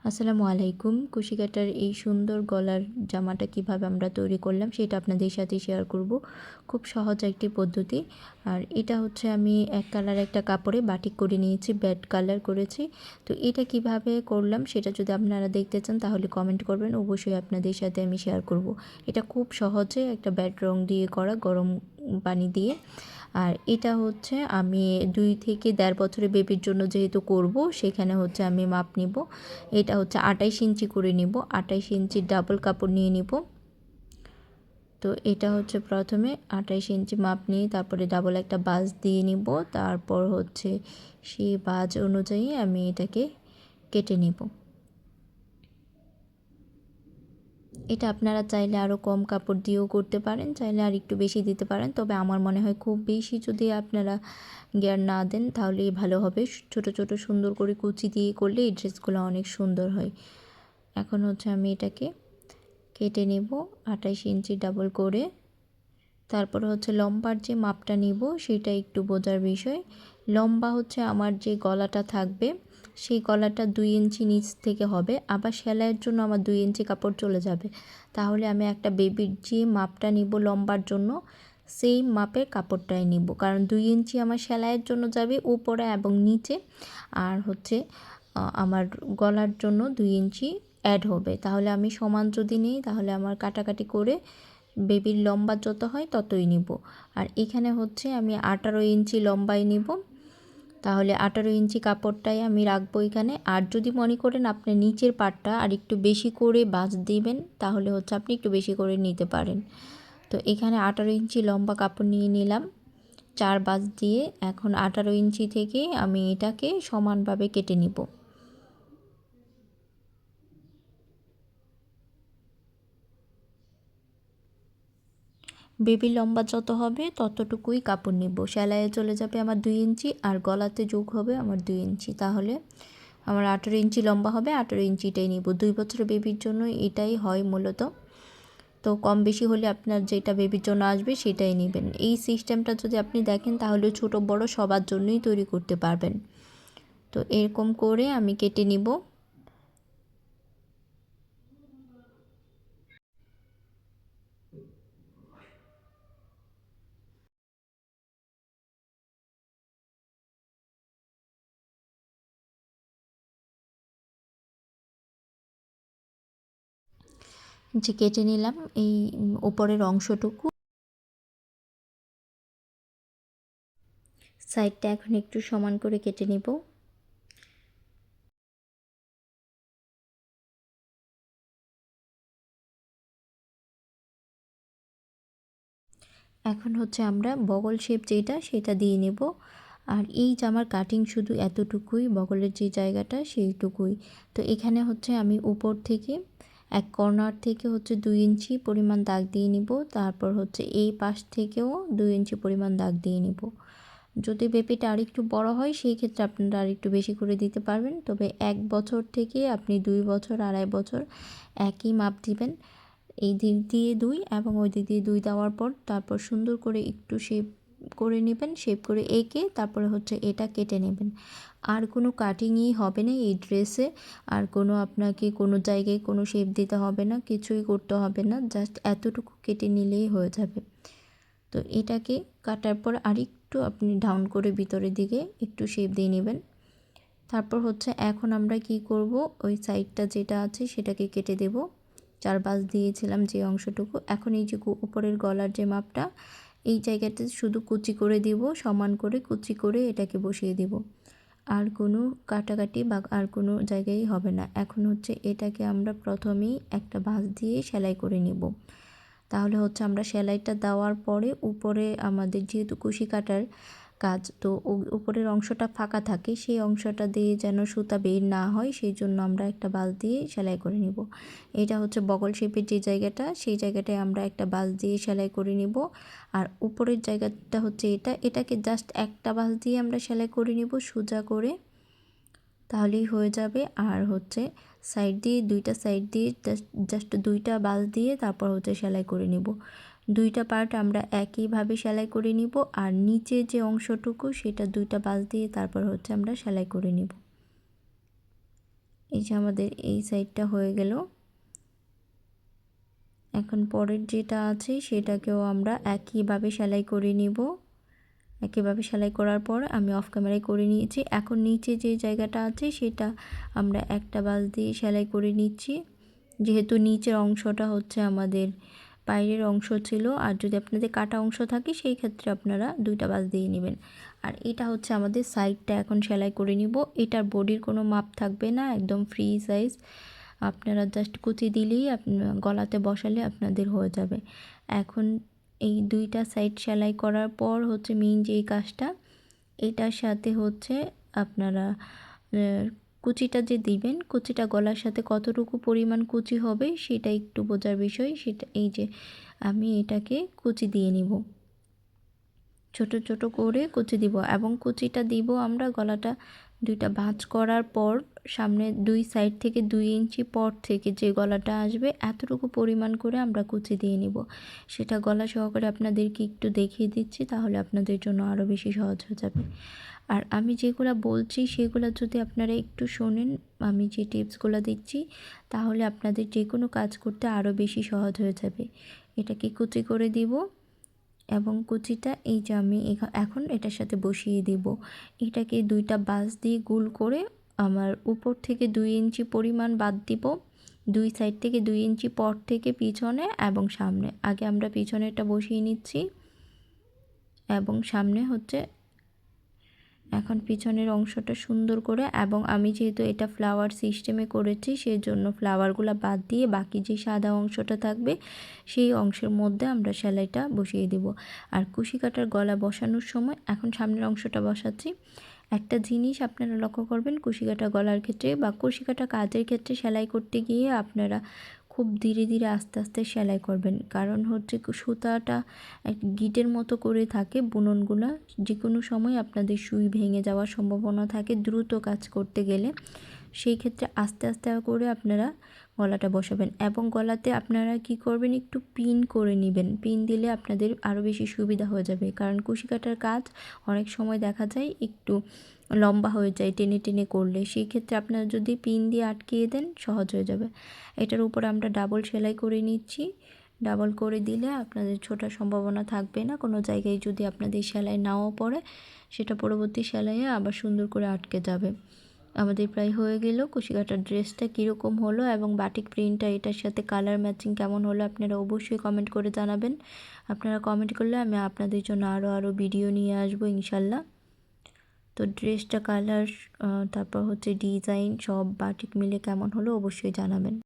আসসালামু আলাইকুম। কুশি কাটার এই সুন্দর গলার জামাটা কিভাবে আমরা তৈরি করলাম সেটা আপনাদের সাথে শেয়ার করব। খুব সহজ একটি পদ্ধতি। আর এটা হচ্ছে আমি এক কালার একটা কাপড়ে বাটিক করে নিয়েছি, ব্যাড কালার করেছি। তো এটা কিভাবে করলাম সেটা যদি আপনারা দেখতে চান তাহলে কমেন্ট করবেন, অবশ্যই আপনাদের সাথে আমি শেয়ার করব। এটা খুব সহজে একটা ব্যাড রং দিয়ে করা, গরম পানি দিয়ে। আর এটা হচ্ছে আমি 2 থেকে 1.5 বছরের বেবির জন্য যেহেতু করব, সেখানে হচ্ছে আমি মাপ নিব। এটা হচ্ছে 28 ইঞ্চি করে নিব, 28 ইঞ্চির ডাবল কাপড় নিয়ে নিব। তো এটা হচ্ছে প্রথমে 28 ইঞ্চি মাপ নিয়ে তারপরে ডাবল একটা বাজ দিয়ে নিব। তারপর হচ্ছে সেই বাজ অনুযায়ী আমি এটাকে কেটে নিব। এটা আপনারা চাইলে আরও কম কাপড় দিয়েও করতে পারেন, চাইলে আর একটু বেশি দিতে পারেন। তবে আমার মনে হয় খুব বেশি যদি আপনারা গিয়ার না দেন তাহলেই ভালো হবে। ছোট ছোট সুন্দর করে কুচি দিয়ে করলে এই ড্রেসগুলো অনেক সুন্দর হয়। এখন হচ্ছে আমি এটাকে কেটে নেব 28 ইঞ্চি ডাবল করে। তারপরে হচ্ছে লম্বার যে মাপটা নিব সেটা একটু বোঝার বিষয়। লম্বা হচ্ছে আমার যে গলাটা থাকবে সেই গলাটা 2 ইঞ্চি নিচ থেকে হবে, আবার সেলাইয়ের জন্য আমার 2 ইঞ্চি কাপড় চলে যাবে। তাহলে আমি একটা বেবির যে মাপটা নিব লম্বার জন্য সেই মাপের কাপড়টাই নিব, কারণ 2 ইঞ্চি আমার সেলাইয়ের জন্য যাবে উপরে এবং নিচে, আর হচ্ছে আমার গলার জন্য 2 ইঞ্চি অ্যাড হবে। তাহলে আমি সমান যদি নিই তাহলে আমার কাটাকাটি করে বেবির লম্বা যত হয় ততই নিব। আর এখানে হচ্ছে আমি 18 ইঞ্চি লম্বাই নিব, তাহলে 18 ইঞ্চি কাপড়টাই আমি রাখবো এখানে। আর যদি মনে করেন আপনি নিচের পাটটা আর একটু বেশি করে বাজ দিবেন তাহলে হচ্ছে আপনি একটু বেশি করে নিতে পারেন। তো এখানে 18 ইঞ্চি লম্বা কাপড় নিয়ে নিলাম 4 বাজ দিয়ে। এখন 18 ইঞ্চি থেকে আমি এটাকে সমানভাবে কেটে নিব। বেবি লম্বা যত হবে ততটুকুই কাপড় নিব। সেলাইয়ে চলে যাবে আমার 2 ইঞ্চি আর গলাতে যোগ হবে আমার 2 ইঞ্চি, তাহলে আমার 18 ইঞ্চি লম্বা হবে। 18 ইঞ্চিটাই নিব। 2 বছরের বেবির জন্য এটাই হয় মূলত। তো কম বেশি হলে আপনার যেটা বেবির জন্য আসবে সেটাই নেবেন। এই সিস্টেমটা যদি আপনি দেখেন তাহলে ছোট বড় সবার জন্যই তৈরি করতে পারবেন। তো এরকম করে আমি কেটে নিব। যে কেটে নিলাম এই উপরের অংশটুকু, সাইডটা এখন একটু সমান করে কেটে নিব। এখন হচ্ছে আমরা বগল শেপ যেটা সেটা দিয়ে নেব। আর এই জামার কাটিং শুধু এতটুকুই, বগলের যে জায়গাটা সেইটুকুই। তো এখানে হচ্ছে আমি উপর থেকে এক কর্নার থেকে হচ্ছে 2 ইঞ্চি পরিমাণ দাগ দিয়ে নিব। তারপর হচ্ছে এই পাশ থেকেও 2 ইঞ্চি পরিমাণ দাগ দিয়ে নিব। যদি বেবিটা আরেকটু বড় হয় সেই ক্ষেত্রে আপনারা আরেকটু বেশি করে দিতে পারবেন। তবে 1 বছর থেকে আপনি 2 বছর 2.5 বছর একই মাপ দিবেন। এই দিক দিয়ে 2 এবং ওই দিক দিয়ে 2 দেওয়ার পর তারপর সুন্দর করে একটু শেপ করে নেবেন। শেপ করে এঁকে তারপরে হচ্ছে এটা কেটে নেবেন। আর কোনো কাটিংই হবে না এই ড্রেসে। আর কোনো আপনাকে কোনো জায়গায় কোনো শেপ দিতে হবে না, কিছুই করতে হবে না, জাস্ট এতটুকু কেটে নিলেই হয়ে যাবে। তো এটাকে কাটার পর আরেকটু আপনি ডাউন করে ভিতরের দিকে একটু শেপ দিয়ে নেবেন। তারপর হচ্ছে এখন আমরা কি করব, ওই সাইডটা যেটা আছে সেটাকে কেটে দেব। 4 বাঁশ দিয়েছিলাম যে অংশটুকু। এখন এই যে উপরের গলার যে মাপটা এই জায়গাতে শুধু কুচি করে দিব, সমান করে কুচি করে এটাকে বসিয়ে দিব। আর কোনো কাটাকাটি বা আর কোনো জায়গায় হবে না। এখন হচ্ছে এটাকে আমরা প্রথমেই একটা ভাঁজ দিয়ে সেলাই করে নিব। তাহলে হচ্ছে আমরা সেলাইটা দেওয়ার পরে উপরে আমাদের যেহেতু কুশি কাটার কাজ, তো উপরের অংশটা ফাঁকা থাকে, সেই অংশটা দিয়ে যেন সুতা বের না হয় সেই জন্য আমরা একটা বাঁশ দিয়ে সেলাই করে নিব। এটা হচ্ছে বগল শেপের যে জায়গাটা সেই জায়গাটায় আমরা একটা বাঁশ দিয়ে সেলাই করে নিব। আর উপরের জায়গাটা হচ্ছে এটাকে জাস্ট একটা বাঁশ দিয়ে আমরা সেলাই করে নিব সোজা করে, তাহলেই হয়ে যাবে। আর হচ্ছে সাইড দিয়ে দুইটা সাইড দিয়ে জাস্ট দুইটা বাঁশ দিয়ে তারপর হচ্ছে সেলাই করে নিব। দুইটা পার্ট আমরা একইভাবে সেলাই করে নিব। আর নিচে যে অংশটুকু সেটা দুইটা বাঁশ দিয়ে তারপর হচ্ছে আমরা সেলাই করে নিব। এই যে আমাদের এই সাইডটা হয়ে গেল। এখন পরের যেটা আছে সেটাকেও আমরা একইভাবে সেলাই করে নিব। একইভাবে সেলাই করার পর আমি অফ ক্যামেরায় করে নিয়েছি। এখন নিচে যে জায়গাটা আছে সেটা আমরা একটা বাঁশ দিয়ে সেলাই করে নিচ্ছি, যেহেতু নিচের অংশটা হচ্ছে আমাদের বাইরের অংশ ছিল। আর যদি আপনাদের কাটা অংশ থাকে সেই ক্ষেত্রে আপনারা দুইটা বাঁশ দিয়ে নেবেন। আর এটা হচ্ছে আমাদের সাইডটা এখন সেলাই করে নিব। এটার বডির কোনো মাপ থাকবে না, একদম ফ্রি সাইজ। আপনারা জাস্ট কুচি দিলেই গলাতে বসালে আপনাদের হয়ে যাবে। এখন এই দুইটা সাইড সেলাই করার পর হচ্ছে মেইন যেই কাজটা, এটার সাথে হচ্ছে আপনারা কুচিটা যে দিবেন, কুচিটা গলার সাথে কতটুকু পরিমাণ কুচি হবে সেটা একটু বোঝার বিষয়। সেটা এই যে আমি এটাকে কুচি দিয়ে নিব, ছোট ছোট করে কুচি দিব। এবং কুচিটা দিব আমরা গলাটা দুইটা ভাঁজ করার পর সামনে দুই সাইড থেকে 2 ইঞ্চি পর থেকে যে গলাটা আসবে এতটুকু পরিমাণ করে আমরা কুচি দিয়ে নিব। সেটা গলা সহকারে আপনাদেরকে একটু দেখিয়ে দিচ্ছি, তাহলে আপনাদের জন্য আরও বেশি সহজ হয়ে যাবে। আর আমি যেগুলো বলছি সেগুলো যদি আপনারা একটু শোনেন, আমি যে টিপসগুলো দিচ্ছি, তাহলে আপনাদের যে কোনো কাজ করতে আরও বেশি সহজ হয়ে যাবে। এটাকে কুচি করে দিব এবং কুচিটা এই যে আমি এখন এটার সাথে বসিয়ে দিব। এটাকে দুইটা বাঁশ দিয়ে গোল করে আমার উপর থেকে 2 ইঞ্চি পরিমাণ বাদ দিব। দুই সাইড থেকে 2 ইঞ্চি পর থেকে পিছনে এবং সামনে। আগে আমরা পিছনেরটা বসিয়ে নিচ্ছি এবং সামনে হচ্ছে এখন পিছনের অংশটা সুন্দর করে। এবং আমি যেহেতু এটা ফ্লাওয়ার সিস্টেমে করেছি সেই জন্য ফ্লাওয়ারগুলো বাদ দিয়ে বাকি যে সাদা অংশটা থাকবে সেই অংশের মধ্যে আমরা সেলাইটা বসিয়ে দেব। আর কুশি কাটার গলা বসানোর সময় এখন সামনের অংশটা বসাচ্ছি। একটা জিনিস আপনারা লক্ষ্য করবেন, কুশি কাটা গলার ক্ষেত্রে বা কুশি কাটা কাজের ক্ষেত্রে সেলাই করতে গিয়ে আপনারা খুব ধীরে ধীরে আস্তে আস্তে সেলাই করবেন। কারণ হচ্ছে সুতাটা গিটের মতো করে থাকে, বুননগুলো যে কোনো সময় আপনাদের সুই ভেঙে যাওয়ার সম্ভাবনা থাকে দ্রুত কাজ করতে গেলে। সেই ক্ষেত্রে আস্তে আস্তে করে আপনারা গলাটা বসাবেন। এবং গলাতে আপনারা কি করবেন, একটু পিন করে নেবেন। পিন দিলে আপনাদের আরও বেশি সুবিধা হয়ে যাবে, কারণ কুশি কাটার কাজ অনেক সময় দেখা যায় একটু লম্বা হয়ে যায় টেনে টেনে করলে। সেই ক্ষেত্রে আপনারা যদি পিন দিয়ে আটকিয়ে দেন সহজ হয়ে যাবে। এটার উপর আমরা ডাবল সেলাই করে নিচ্ছি। ডাবল করে দিলে আপনাদের ছোটার সম্ভাবনা থাকবে না। কোনো জায়গায় যদি আপনাদের সেলাই নাও পড়ে সেটা পরবর্তী সেলাইয়ে আবার সুন্দর করে আটকে যাবে। আমাদের প্রায় হয়ে গেল। কুশি কাটার ড্রেসটা কীরকম হলো এবং বাটিক প্রিন্টটা এটার সাথে কালার ম্যাচিং কেমন হলো আপনারা অবশ্যই কমেন্ট করে জানাবেন। আপনারা কমেন্ট করলে আমি আপনাদের জন্য আরও ভিডিও নিয়ে আসবো ইনশাল্লাহ। তো ড্রেসটা কালার তারপর হচ্ছে ডিজাইন সব বাটিক মিলে কেমন হলো অবশ্যই জানাবেন।